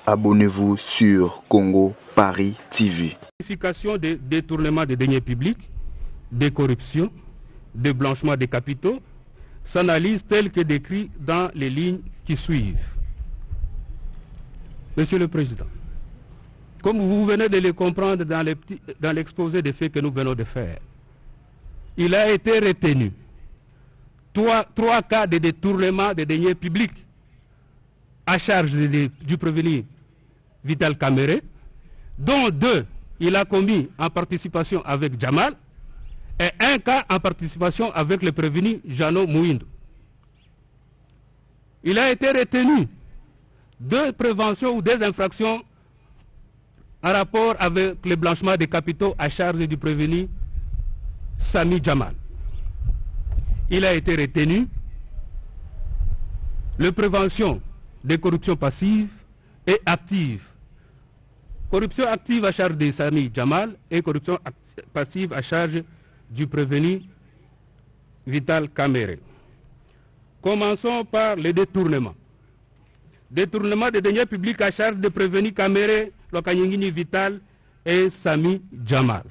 Abonnez-vous sur Congo Paris TV. Vérification des détournements de deniers publics, des corruptions, de blanchiment des capitaux, s'analyse telle que décrit dans les lignes qui suivent. Monsieur le Président, comme vous venez de le comprendre dans l'exposé des faits que nous venons de faire, il a été retenu trois cas de détournement de deniers publics à charge du prévenu Vital Kamerhe, dont 2 il a commis en participation avec Jamal et 1 cas en participation avec le prévenu Jeannot Mouindou. Il a été retenu 2 préventions ou 2 infractions en rapport avec le blanchiment des capitaux à charge du prévenu Sami Jamal. Il a été retenu la prévention des corruptions passives et actives. Corruption active à charge de Sami Jamal et corruption passive à charge du prévenu Vital Kamerhe. Commençons par le détournement. Détournement des deniers publics à charge de prévenu Kamerhe, Lokanyingini Vital et Sami Jamal.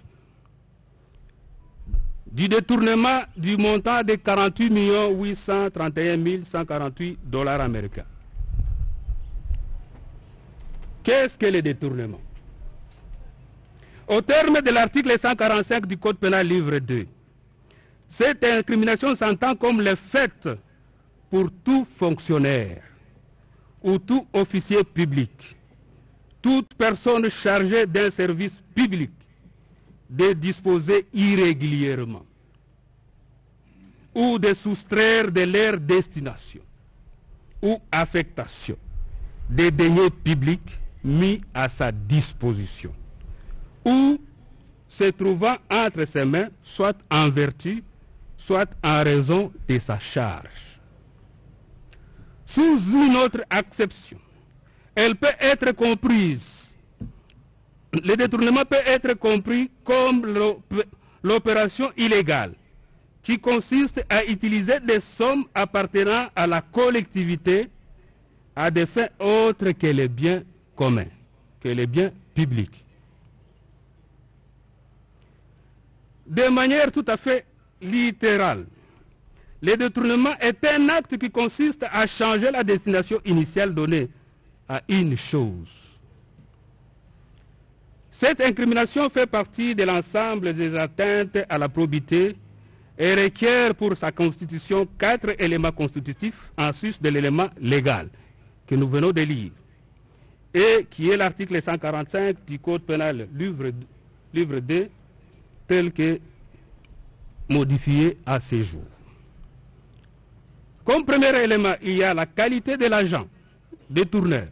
Du détournement du montant de 48 831 148 $ américains. Qu'est-ce que le détournement? Au terme de l'article 145 du Code pénal livre 2, cette incrimination s'entend comme le fait pour tout fonctionnaire ou tout officier public, toute personne chargée d'un service public de disposer irrégulièrement ou de soustraire de leur destination ou affectation des deniers publics mis à sa disposition ou se trouvant entre ses mains, soit en vertu, soit en raison de sa charge. Sous une autre acception, elle peut être comprise, le détournement peut être compris comme l'opération illégale qui consiste à utiliser des sommes appartenant à la collectivité à des fins autres que les biens communs, que les biens publics. De manière tout à fait littérale, le détournement est un acte qui consiste à changer la destination initiale donnée à une chose. Cette incrimination fait partie de l'ensemble des atteintes à la probité et requiert pour sa constitution 4 éléments constitutifs en sus de l'élément légal que nous venons de lire et qui est l'article 145 du Code pénal livre 2 tel que modifié à ce jour. Comme premier élément, il y a la qualité de l'agent détourneur.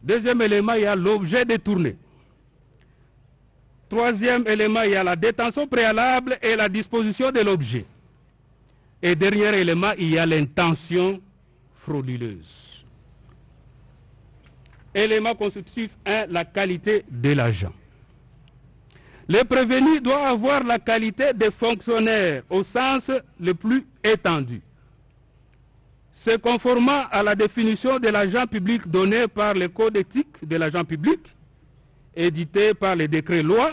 Deuxième élément, il y a l'objet détourné. Troisième élément, il y a la détention préalable et la disposition de l'objet. Et dernier élément, il y a l'intention frauduleuse. Élément constitutif 1, la qualité de l'agent. Le prévenu doit avoir la qualité de fonctionnaire au sens le plus étendu. Se conformant à la définition de l'agent public donnée par le Code éthique de l'agent public, édité par le décret-loi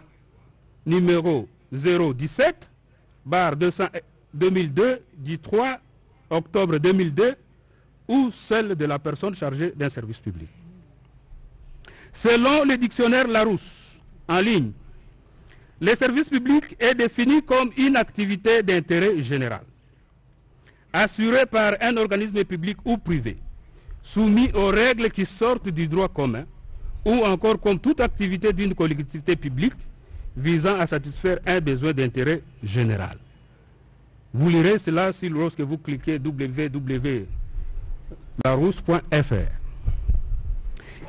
numéro 017/2002 du 3 octobre 2002 ou celle de la personne chargée d'un service public. Selon le dictionnaire Larousse, en ligne, le service public est défini comme une activité d'intérêt général, assurée par un organisme public ou privé, soumis aux règles qui sortent du droit commun, ou encore comme toute activité d'une collectivité publique visant à satisfaire un besoin d'intérêt général. Vous lirez cela lorsque vous cliquez www.larousse.fr.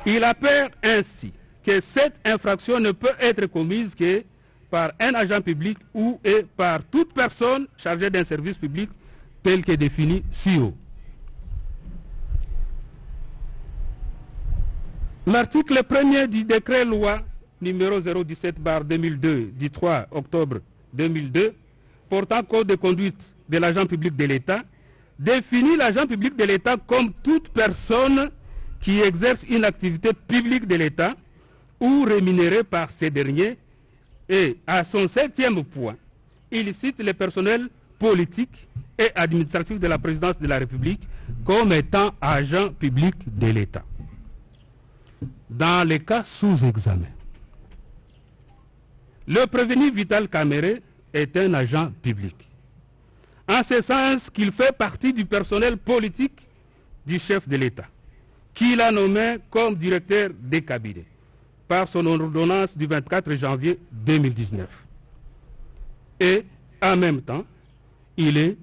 Il apparaît ainsi que cette infraction ne peut être commise que par un agent public ou et par toute personne chargée d'un service public tel que défini ci-haut. L'article 1er du décret-loi numéro 017/2002 du 3 octobre 2002 portant code de conduite de l'agent public de l'État définit l'agent public de l'État comme toute personne qui exerce une activité publique de l'État ou rémunérée par ces derniers. Et à son 7e point, il cite les personnels politiques et administratifs de la présidence de la République comme étant agents publics de l'État. Dans les cas sous examen, le prévenu Vital Kamerhe est un agent public, en ce sens qu'il fait partie du personnel politique du chef de l'État, qu'il a nommé comme directeur des cabinets par son ordonnance du 24 janvier 2019. Et en même temps, il est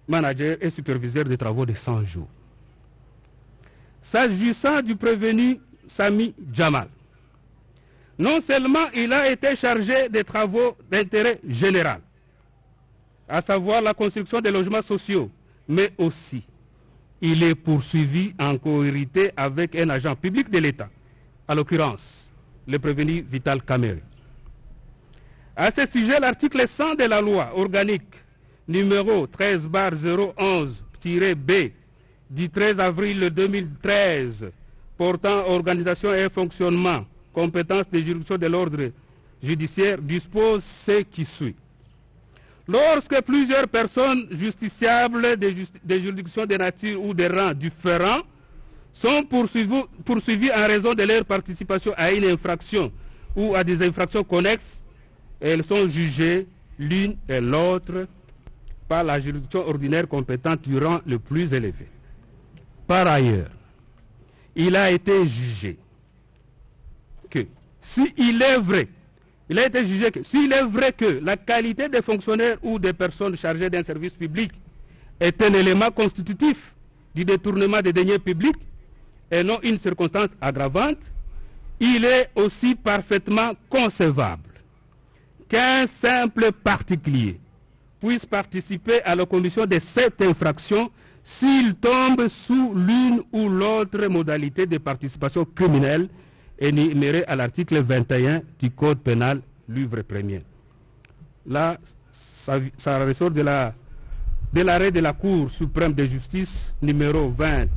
manager et superviseur des travaux de 100 jours. S'agissant du prévenu Sami Jamal, non seulement il a été chargé des travaux d'intérêt général, à savoir la construction des logements sociaux, mais aussi il est poursuivi en cohérité avec un agent public de l'État, à l'occurrence le prévenu Vital Kamerhe. À ce sujet, l'article 100 de la loi organique numéro 13/011-B du 13 avril 2013 portant organisation et fonctionnement, compétences des juridictions de l'ordre judiciaire dispose ce qui suit. Lorsque plusieurs personnes justiciables des juridictions de nature ou de rang différents sont poursuivies en raison de leur participation à une infraction ou à des infractions connexes, elles sont jugées l'une et l'autre par la juridiction ordinaire compétente du rang le plus élevé. Par ailleurs, il a été jugé que s'il est vrai que la qualité des fonctionnaires ou des personnes chargées d'un service public est un élément constitutif du détournement des deniers publics et non une circonstance aggravante, il est aussi parfaitement concevable qu'un simple particulier puisse participer à la commission de cette infraction s'il tombe sous l'une ou l'autre modalité de participation criminelle énumérée à l'article 21 du Code pénal, livre 1er. Là, ça ressort de l'arrêt de la Cour suprême de justice numéro 20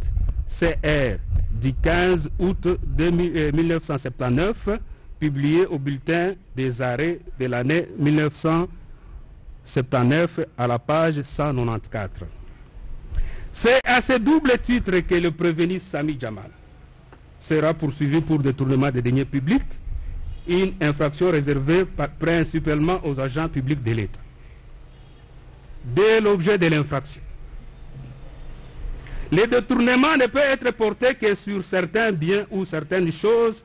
CR du 15 août 1979, publié au bulletin des arrêts de l'année 1979 à la page 194. C'est à ce double titre que le prévenu Sami Jamal sera poursuivi pour détournement des deniers publics, une infraction réservée principalement aux agents publics de l'État. Dès l'objet de l'infraction, le détournement ne peut être porté que sur certains biens ou certaines choses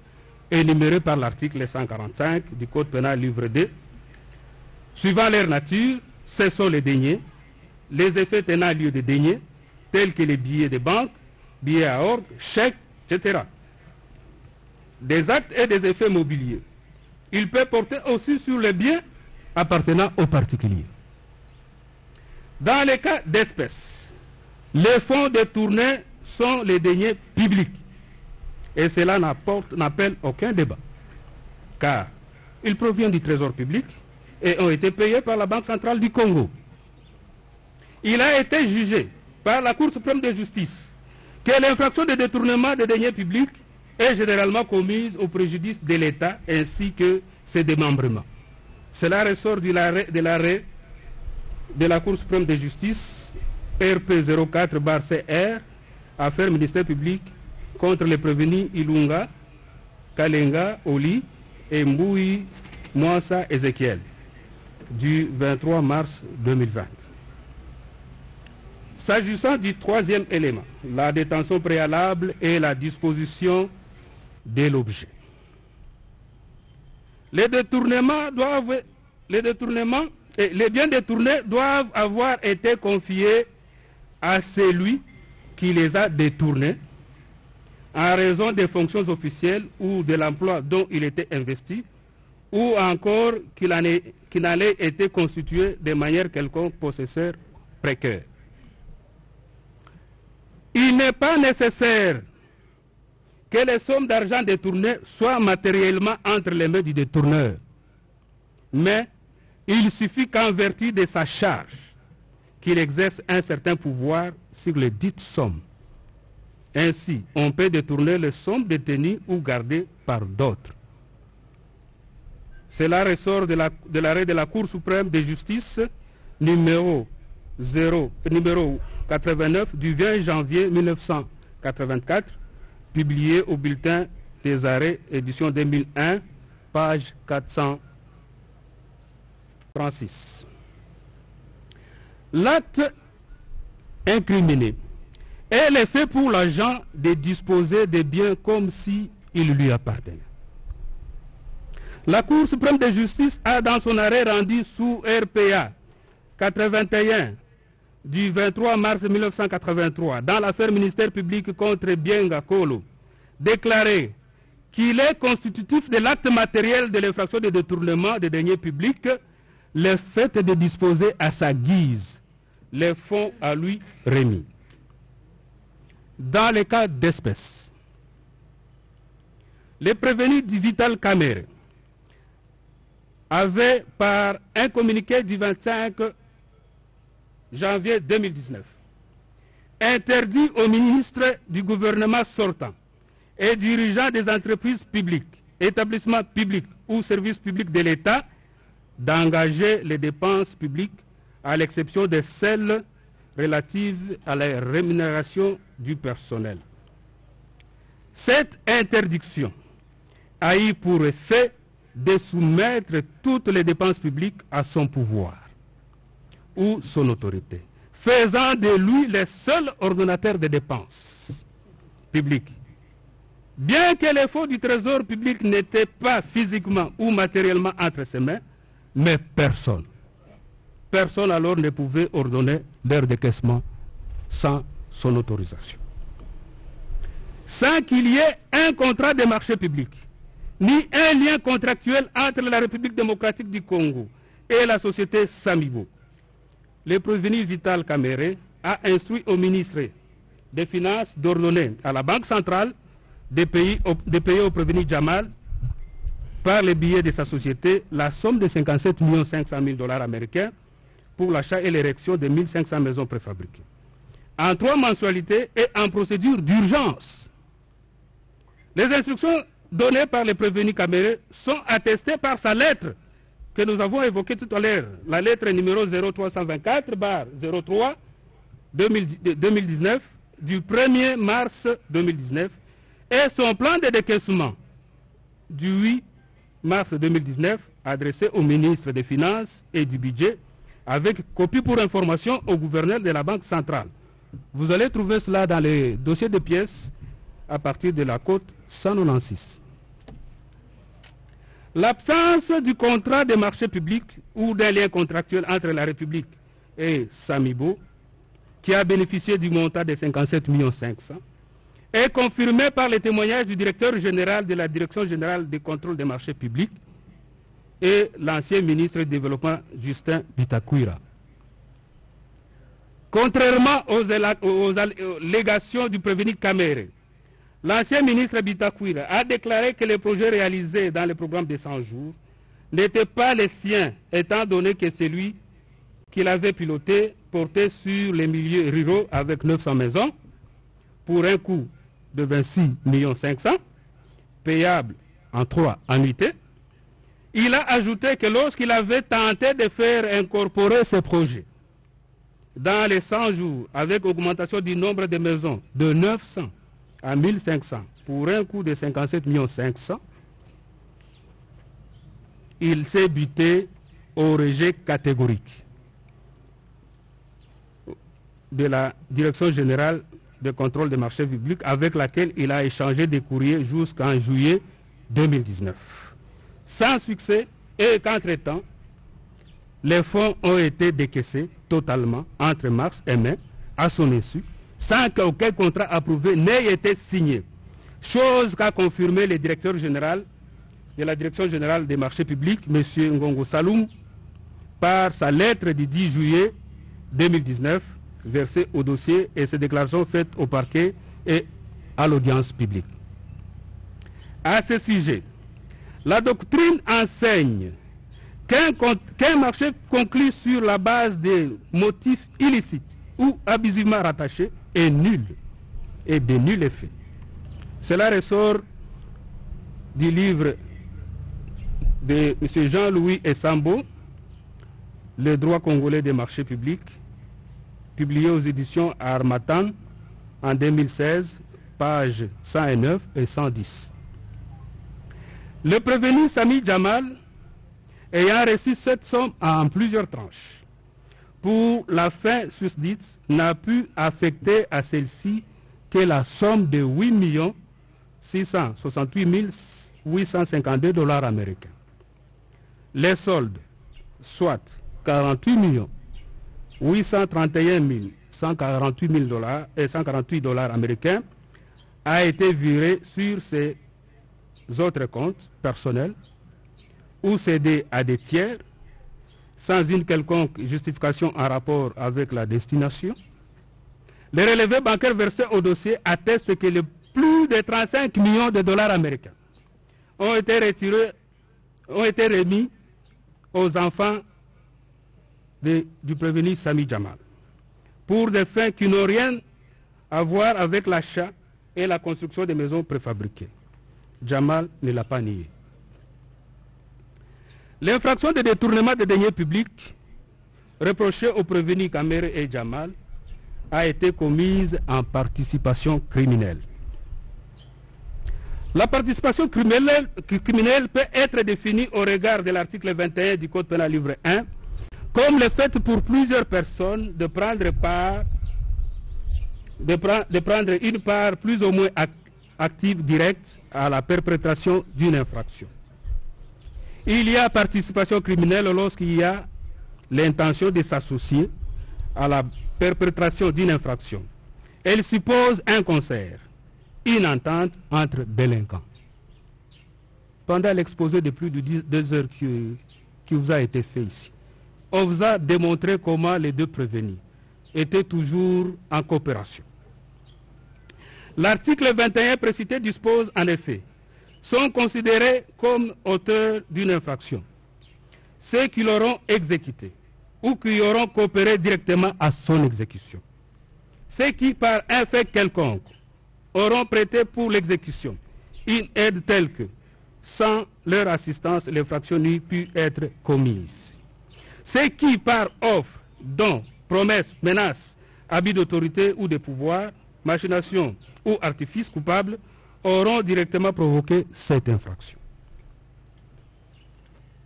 énumérées par l'article 145 du Code pénal, livre 2. Suivant leur nature, ce sont les deniers, les effets tenant lieu de deniers, tels que les billets de banque, billets à ordre, chèques, etc. Des actes et des effets mobiliers. Il peut porter aussi sur les biens appartenant aux particuliers. Dans les cas d'espèces, les fonds détournés sont les deniers publics. Et cela n'appelle aucun débat. Car ils proviennent du trésor public et ont été payés par la Banque centrale du Congo. Il a été jugé par la Cour suprême de justice que l'infraction de détournement des deniers publics est généralement commise au préjudice de l'État ainsi que ses démembrements. Cela ressort de l'arrêt de la Cour suprême de justice RP 04/CR, affaire ministère public contre les prévenus Ilunga, Kalenga, Oli et Mboui Mouassa Ezekiel du 23 mars 2020. S'agissant du troisième élément, la détention préalable et la disposition de l'objet. Les biens détournés doivent avoir été confiés à celui qui les a détournés en raison des fonctions officielles ou de l'emploi dont il était investi, ou encore qu'il en ait été constitué de manière quelconque possesseur précaire. Il n'est pas nécessaire que les sommes d'argent détournées soient matériellement entre les mains du détourneur. Mais il suffit qu'en vertu de sa charge, qu'il exerce un certain pouvoir sur les dites sommes. Ainsi, on peut détourner les sommes détenues ou gardées par d'autres. Cela ressort de l'arrêt de la Cour suprême de justice numéro 89 du 20 janvier 1984, publié au bulletin des arrêts, édition 2001, page 436. L'acte incriminé est l'effet pour l'agent de disposer des biens comme s'ils lui appartenaient. La Cour suprême de justice a, dans son arrêt rendu sous RPA 81 du 23 mars 1983, dans l'affaire ministère public contre Bienga Kolo, déclaré qu'il est constitutif de l'acte matériel de l'infraction de détournement des deniers publics le fait de disposer à sa guise les fonds à lui remis. Dans les cas d'espèces, les prévenus du Vital Kamere avaient, par un communiqué du 25 janvier 2019, interdit au ministre du gouvernement sortant et dirigeants des entreprises publiques, établissements publics ou services publics de l'État d'engager les dépenses publiques à l'exception de celles relatives à la rémunération du personnel. Cette interdiction a eu pour effet de soumettre toutes les dépenses publiques à son pouvoir ou son autorité, faisant de lui le seul ordonnateur des dépenses publiques. Bien que les fonds du trésor public n'étaient pas physiquement ou matériellement entre ses mains, mais personne alors ne pouvait ordonner leur décaissement sans son autorisation. Sans qu'il y ait un contrat de marché public, ni un lien contractuel entre la République démocratique du Congo et la société Samibo. Le prévenu Vital Kamere a instruit au ministre des Finances d'ordonner à la Banque centrale de payer au prévenu Jamal, par les billets de sa société, la somme de 57 500 000 $ américains pour l'achat et l'érection de 1500 maisons préfabriquées, en 3 mensualités et en procédure d'urgence. Les instructions données par le prévenu Kamere sont attestées par sa lettre que nous avons évoquée tout à l'heure, la lettre numéro 0324/03 2019 du 1er mars 2019 et son plan de décaissement du 8 mars 2019 adressé au ministre des Finances et du Budget avec copie pour information au gouverneur de la Banque centrale. Vous allez trouver cela dans les dossiers de pièces à partir de la cote 196. L'absence du contrat de marché public ou d'un lien contractuel entre la République et Samibo, qui a bénéficié du montant de 57 500 000, est confirmée par les témoignages du directeur général de la Direction générale des contrôles des marchés publics et l'ancien ministre du Développement Justin Bitakwira. Contrairement aux allégations du prévenu Kamere, l'ancien ministre Bitakwira a déclaré que les projets réalisés dans le programme de 100 jours n'étaient pas les siens, étant donné que celui qu'il avait piloté portait sur les milieux ruraux avec 900 maisons pour un coût de 26 500 000, payable en 3 annuités. Il a ajouté que lorsqu'il avait tenté de faire incorporer ces projets dans les 100 jours avec augmentation du nombre de maisons de 900 à 1500 pour un coût de 57 500 000, il s'est buté au rejet catégorique de la Direction générale de contrôle des marchés publics avec laquelle il a échangé des courriers jusqu'en juillet 2019. Sans succès et qu'entre-temps, les fonds ont été décaissés totalement entre mars et mai à son insu, sans qu'aucun contrat approuvé n'ait été signé. Chose qu'a confirmé le directeur général de la Direction générale des marchés publics, M. Ngongo Saloum, par sa lettre du 10 juillet 2019, versée au dossier et ses déclarations faites au parquet et à l'audience publique. À ce sujet, la doctrine enseigne qu'un marché conclu sur la base des motifs illicites ou abusivement rattachés est nul et de nul effet. Cela ressort du livre de M. Jean-Louis Essambo, Le droit congolais des marchés publics, publié aux éditions Harmattan en 2016, pages 109 et 110. Le prévenu Sami Jamal, ayant reçu cette somme en plusieurs tranches, pour la fin susdite, n'a pu affecter à celle-ci que la somme de 8 668 852 $ américains. Les soldes, soit 48 831 148 $, américains, a été viré sur ces autres comptes personnels ou cédés à des tiers sans une quelconque justification en rapport avec la destination. Les relevés bancaires versés au dossier attestent que plus de 35 millions de $ américains ont été remis aux enfants du prévenu Sami Jamal pour des fins qui n'ont rien à voir avec l'achat et la construction des maisons préfabriquées. Jamal ne l'a pas nié. L'infraction de détournement de deniers publics reprochée aux prévenus Kamere et Jamal a été commise en participation criminelle. La participation criminelle peut être définie au regard de l'article 21 du Code pénal livre 1 comme le fait pour plusieurs personnes de prendre une part plus ou moins active directe à la perpétration d'une infraction. Il y a participation criminelle lorsqu'il y a l'intention de s'associer à la perpétration d'une infraction. Elle suppose un concert, une entente entre délinquants. Pendant l'exposé de plus de 2 heures qui vous a été fait ici, on vous a démontré comment les deux prévenus étaient toujours en coopération. L'article 21 précité dispose en effet, sont considérés comme auteurs d'une infraction ceux qui l'auront exécuté ou qui auront coopéré directement à son exécution. Ceux qui, par un fait quelconque, auront prêté pour l'exécution une aide telle que, sans leur assistance, l'infraction n'eût pu être commise. Ceux qui, par offre, don, promesse, menace, abus d'autorité ou de pouvoir, machination ou artifice coupable, auront directement provoqué cette infraction.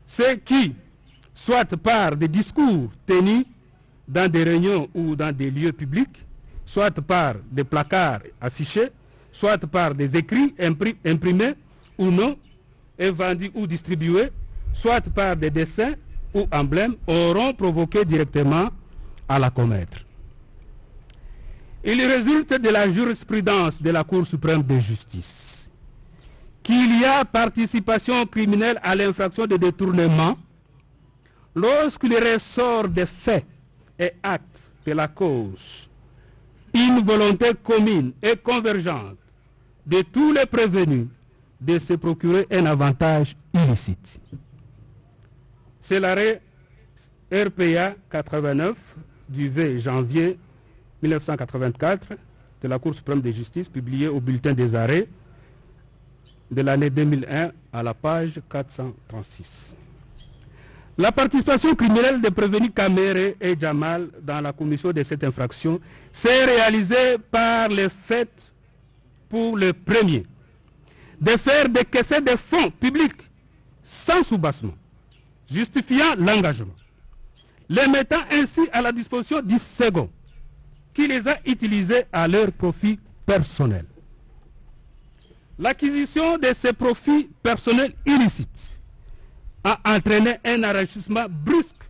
Ceux qui, soit par des discours tenus dans des réunions ou dans des lieux publics, soit par des placards affichés, soit par des écrits imprimés ou non, et vendus ou distribués, soit par des dessins ou emblèmes, auront provoqué directement à la commettre. Il résulte de la jurisprudence de la Cour suprême de justice qu'il y a participation criminelle à l'infraction de détournement lorsqu'il ressort des faits et actes de la cause une volonté commune et convergente de tous les prévenus de se procurer un avantage illicite. C'est l'arrêt RPA 89 du 20 janvier 1984 de la Cour suprême de justice, publié au bulletin des arrêts de l'année 2001 à la page 436. La participation criminelle des prévenus Kamere et Jamal dans la commission de cette infraction s'est réalisée par le fait, pour le premier, de faire décaisser des fonds publics sans soubassement, justifiant l'engagement, les mettant ainsi à la disposition du second, qui les a utilisés à leur profit personnel. L'acquisition de ces profits personnels illicites a entraîné un enrichissement brusque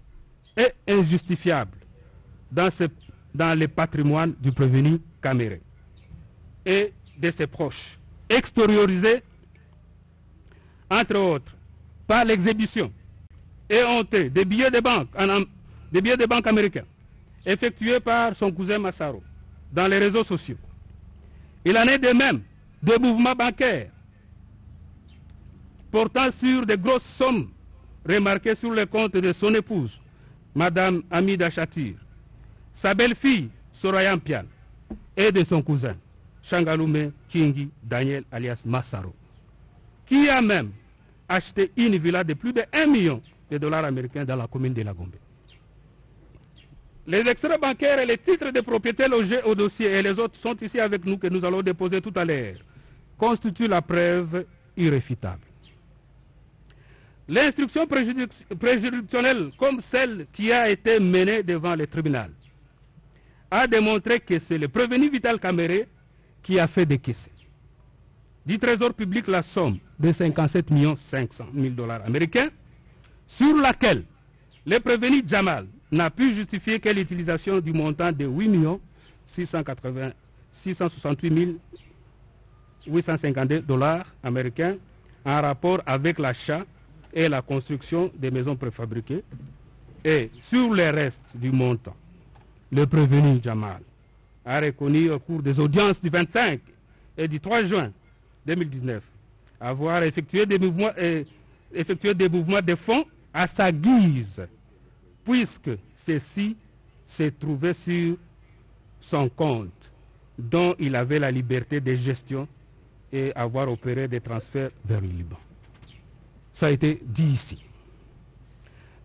et injustifiable dans le patrimoine du prévenu Kamere et de ses proches, extériorisé, entre autres, par l'exhibition et honteux des billets de banque américains effectués par son cousin Massaro dans les réseaux sociaux. Il en est de même des mouvements bancaires portant sur des grosses sommes remarquées sur les comptes de son épouse, Madame Hamida Chatir, sa belle-fille, Soraya Mpian, et de son cousin, Changalume Kingi Daniel alias Massaro, qui a même acheté une villa de plus de 1 million de dollars américains dans la commune de La Gombe. Les extraits bancaires et les titres de propriété logés au dossier et les autres sont ici avec nous que nous allons déposer tout à l'heure, constituent la preuve irréfutable. L'instruction préjudicielle comme celle qui a été menée devant le tribunal a démontré que c'est le prévenu Vital Kamere qui a fait décaisser du trésor public la somme de 57 500 000 dollars américains sur laquelle le prévenu Jamal n'a pu justifier que l'utilisation du montant de 8 668 852 dollars américains en rapport avec l'achat et la construction des maisons préfabriquées. Et sur les restes du montant, le prévenu Jamal a reconnu au cours des audiences du 25 et du 3 juin 2019 avoir effectué des mouvements de fonds à sa guise, puisque ceci se trouvait sur son compte, dont il avait la liberté de gestion et avoir opéré des transferts vers le Liban. Ça a été dit ici.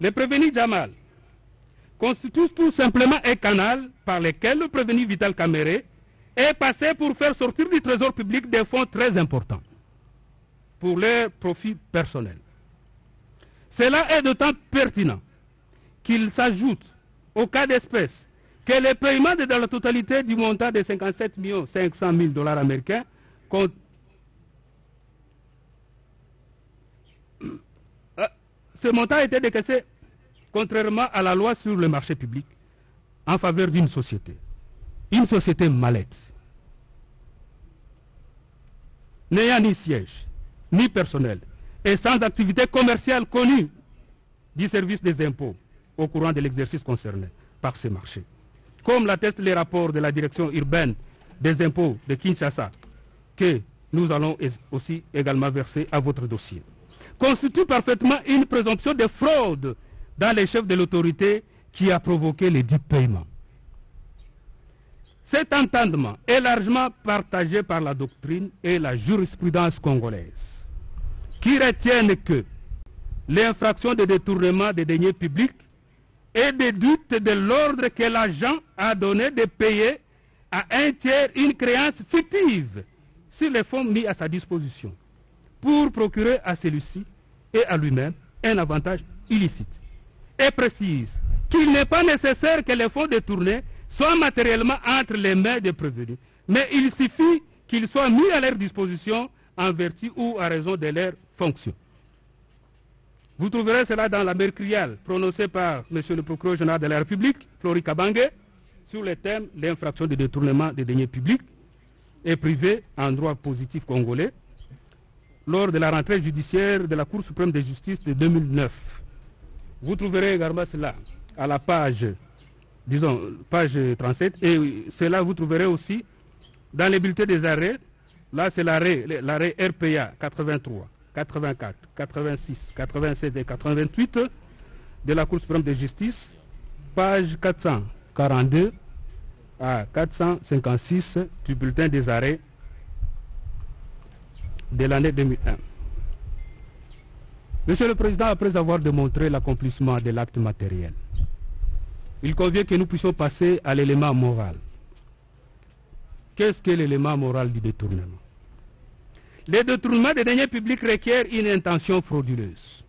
Le prévenu Jamal constitue tout simplement un canal par lequel le prévenu Vital Kamere est passé pour faire sortir du trésor public des fonds très importants pour leurs profits personnels. Cela est d'autant pertinent qu'il s'ajoute au cas d'espèce que le paiement de dans la totalité du montant de 57 500 000 dollars américains ce montant a été décaissé contrairement à la loi sur le marché public en faveur d'une société mallette, n'ayant ni siège, ni personnel, et sans activité commerciale connue du service des impôts au courant de l'exercice concerné par ces marchés. Comme l'attestent les rapports de la direction urbaine des impôts de Kinshasa, que nous allons aussi également verser à votre dossier, constitue parfaitement une présomption de fraude dans les chefs de l'autorité qui a provoqué les dits paiements. Cet entendement est largement partagé par la doctrine et la jurisprudence congolaise, qui retiennent que l'infraction de détournement des deniers publics est déduite de l'ordre que l'agent a donné de payer à un tiers une créance fictive sur les fonds mis à sa disposition pour procurer à celui-ci et à lui-même un avantage illicite. Et précise qu'il n'est pas nécessaire que les fonds détournés soient matériellement entre les mains des prévenus, mais il suffit qu'ils soient mis à leur disposition en vertu ou à raison de leurs fonctions. Vous trouverez cela dans la mercuriale prononcée par M. le procureur général de la République, Flori Kabange, sur le thème « L'infraction de détournement des deniers publics et privés en droit positif congolais » lors de la rentrée judiciaire de la Cour suprême de justice de 2009. Vous trouverez également cela à la page, page 37, et cela vous trouverez aussi dans les bulletins des arrêts. Là, c'est l'arrêt RPA 83, 84, 86, 87 et 88 de la Cour suprême de justice, page 442 à 456 du bulletin des arrêts de l'année 2001. Monsieur le Président, après avoir démontré l'accomplissement de l'acte matériel, il convient que nous puissions passer à l'élément moral. Qu'est-ce que l'élément moral du détournement? Le détournement des deniers publics requiert une intention frauduleuse.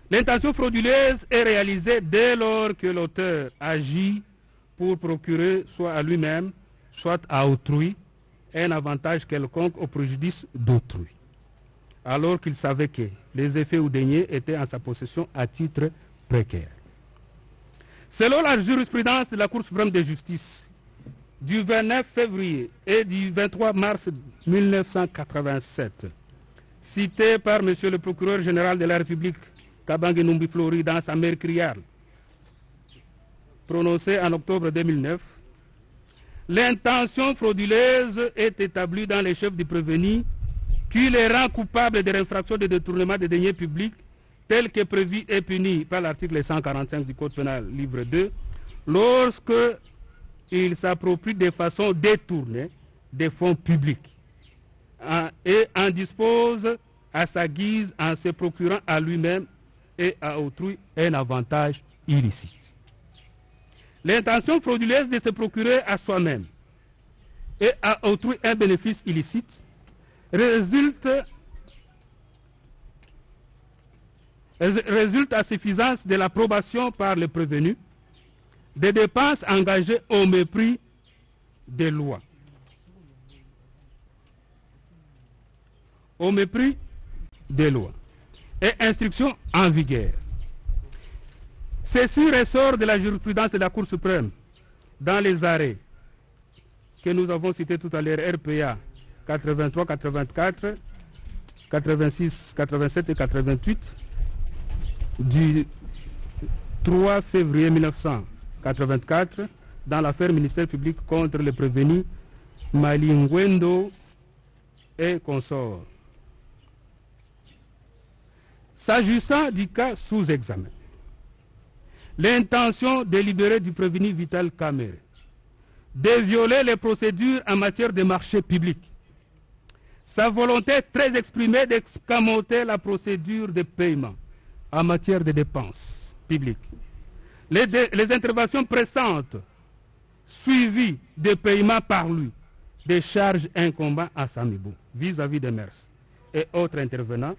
L'intention frauduleuse est réalisée dès lors que l'auteur agit pour procurer soit à lui-même, soit à autrui, un avantage quelconque au préjudice d'autrui, alors qu'il savait que les effets ou deniers étaient en sa possession à titre précaire. Selon la jurisprudence de la Cour suprême de justice du 29 février et du 23 mars 1987, citée par M. le procureur général de la République, Kabange Numbi Flori, dans sa mercuriale, prononcée en octobre 2009, l'intention frauduleuse est établie dans les chefs du prévenu qui les rend coupables de l'infraction de détournement des deniers publics tel que prévu et puni par l'article 145 du Code pénal, livre 2, lorsque il s'approprie de façon détournée des fonds publics et en dispose à sa guise en se procurant à lui-même et à autrui un avantage illicite. L'intention frauduleuse de se procurer à soi-même et à autrui un bénéfice illicite résulte à suffisance de l'approbation par le prévenu des dépenses engagées au mépris des lois. Au mépris des lois et instructions en vigueur. Ceci ressort de la jurisprudence de la Cour suprême dans les arrêts que nous avons cités tout à l'heure, RPA 83, 84, 86, 87 et 88 du 3 février 1984 dans l'affaire ministère public contre le prévenu Malingwendo et consorts. S'agissant du cas sous examen, l'intention délibérée du prévenu Vital Kamerhe de violer les procédures en matière de marché public, sa volonté très exprimée d'escamoter la procédure de paiement en matière de dépenses publiques, les interventions pressantes suivies de paiements par lui des charges incombant à Samibou vis-à-vis des MERS et autres intervenants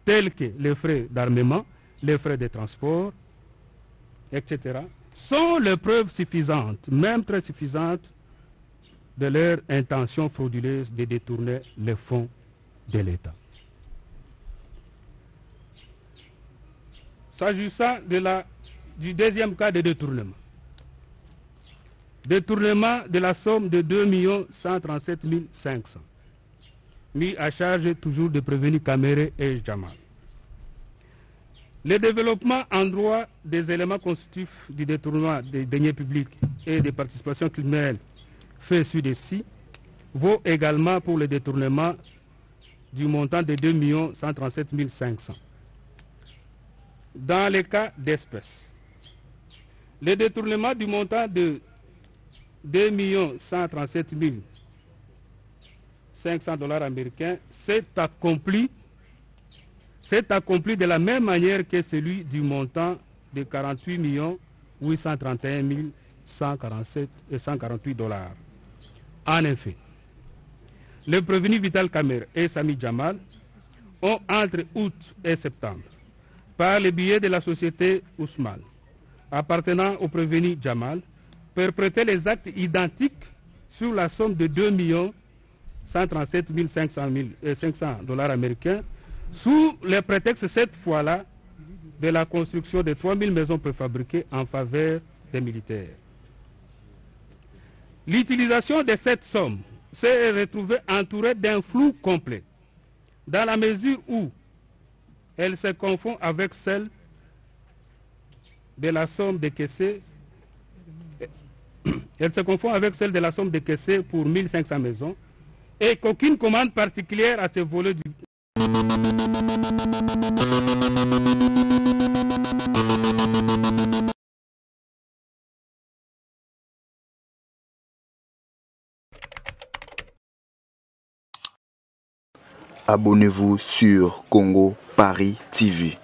tels que les frais d'armement, les frais de transport, etc., sont les preuves suffisantes, même très suffisantes, de leur intention frauduleuse de détourner les fonds de l'État. S'agissant du deuxième cas de détournement, détournement de la somme de 2 137 500, mis à charge toujours de prévenus Kamerhe et Jamal. Le développement en droit des éléments constitutifs du détournement des deniers publics et des participations criminelles fait ci-dessus vaut également pour le détournement du montant de 2 137 500. Dans les cas d'espèces, le détournement du montant de 2 137 500 $ américains s'est accompli de la même manière que celui du montant de 48 831 147 et 148 $. En effet, le prévenu Vital Kamerhe et Sami Jamal ont, entre août et septembre, par le biais de la société Ousmane, appartenant au prévenu Jamal, perpétré les actes identiques sur la somme de 2 137 500 $ américains, sous le prétexte cette fois-là de la construction de 3000 maisons préfabriquées en faveur des militaires. L'utilisation de cette somme s'est retrouvée entourée d'un flou complet, dans la mesure où elle se confond avec celle de la somme décaissée. Elle se confond avec celle de la somme décaissée pour 1500 maisons et qu'aucune commande particulière à ce volet du Abonnez-vous sur Congo Paris TV.